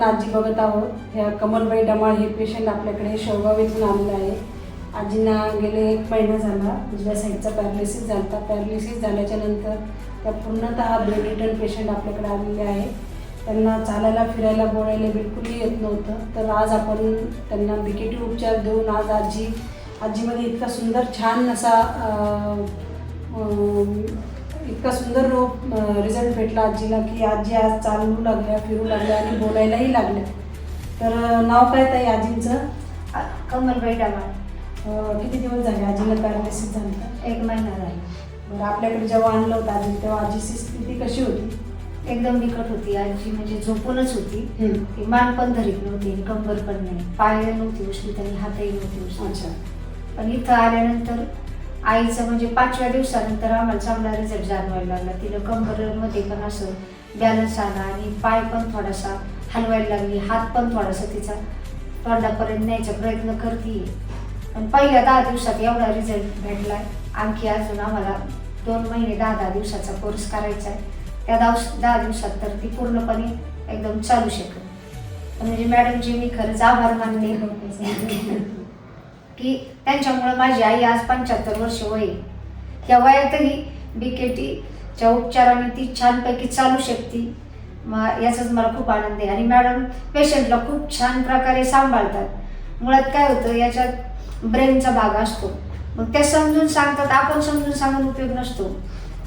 आजी बघत आहोत. ह्या कमलबाई डमाळ हे पेशंट आपल्याकडे शेवगाव इथून आलेलं आहे. आजींना गेले 1 महिना झाला उजव्या साईडचा पॅरालिसिस झाला. पॅरालिसिस झाल्याच्या नंतर त्या पूर्णतः बेड रिटर्न पेशंट आपल्याकडे आलेले आहे. त्यांना चालायला फिरायला बोलायला बिलकुलही येत नव्हतं. तर आज आपण त्यांना BKT उपचार देऊन आज आजीमध्ये इतका सुंदर छान असा इतका सुंदर रिझल्ट भेटला आजीला की आजी आज चालू लागल्या, फिरू लागल्या आणि बोलायलाही लागल्या. तर नाव काय ताई आजींचं? कमलबाई डमाळ. किती दिवस झाले आजीला पॅरालिसिस झालं? 1 महिना झाला. बरं, आपल्याकडे जेव्हा आणलं होतं आजी तेव्हा आजीची स्थिती कशी होती? एकदम बिकट होती. आजी म्हणजे झोपूनच होती. ती मान पण धरीत नव्हती, कंबर पण नाही, पाय नव्हती उचलीत आणि हातही नव्हती उचलीत. अच्छा. पण इथं आल्यानंतर आईचं म्हणजे 5व्या दिवसानंतर आम्हाला चांगला रिझल्ट जाणवायला लागला. तिला कंबरमध्ये पण असं बॅलन्स आला आणि पाय पण थोडासा हलवायला लागली, हात पण थोडासा तिचा तोंडापर्यंत न्यायचा प्रयत्न करते. पण पहिल्या 10 दिवसात एवढा रिझल्ट भेटलाय. आणखी अजून आम्हाला 2 महिने 10-10 दिवसाचा कोर्स करायचा आहे. त्या 10 दिवसात तर ती पूर्णपणे एकदम चालू शकेल. म्हणजे मॅडमची मी खरंच आभार मानते की त्यांच्यामुळे माझी आई आज 75 वर्ष वय. या वयातही BKTच्या उपचाराने ती छानपैकी चालू शकते. याचाच मला खूप आनंद आहे. आणि मॅडम पेशंटला खूप छान प्रकारे सांभाळतात. मुळात काय होतं, याच्यात ब्रेनचा भाग असतो. मग त्या समजून सांगतात, आपण समजून सांगून उपयोग नसतो.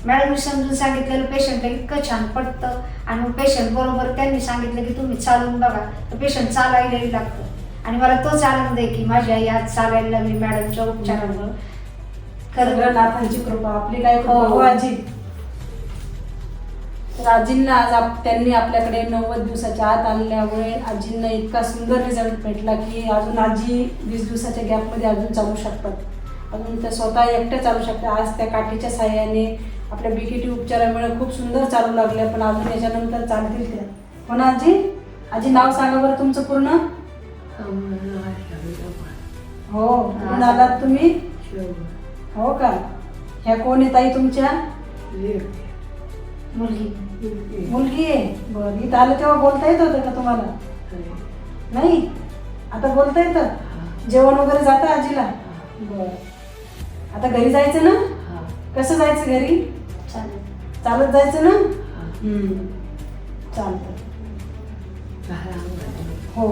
मॅडमनी समजून सांगितलेलं पेशंटला इतकं छान पडतं आणि मग पेशंट बरोबर त्यांनी सांगितलं की तुम्ही चालून बघा तर पेशंट चालायलाही लागतं. आणि मला तोच आनंद आहे की माझी आई आज चालायला लागली मॅडमच्या उपचारामुळे. खरं नाथांची कृपा, आपली काय कृपा हो आजी. तर आजींना आज त्यांनी आपल्याकडे 90 दिवसाच्या आत आणल्यामुळे आजींना इतका सुंदर रिझल्ट भेटला की अजून आजी 20 दिवसाच्या गॅपमध्ये अजून चालू शकतात. अजून त्या स्वतः एकट्या चालू शकतात. आज त्या काठीच्या साह्याने आपल्या BKT उपचारामुळे खूप सुंदर चालू लागल्या. पण अजून याच्यानंतर चालतील त्या. हो ना आजी? आजी नाव सांगा बरं तुमचं पूर्ण. हो, कुठून आलात तुम्ही? हो का? ह्या कोण आहे ताई तुमच्या? मुलगी आहे. बरं, इथं आलं तेव्हा बोलता येत होतं का तुम्हाला? नाही, आता बोलता येतं? जेवण वगैरे जातं आजीला? बरं, आता घरी जायचं ना? कसं जायचं घरी? चालत जायचं ना? चालतं. हो.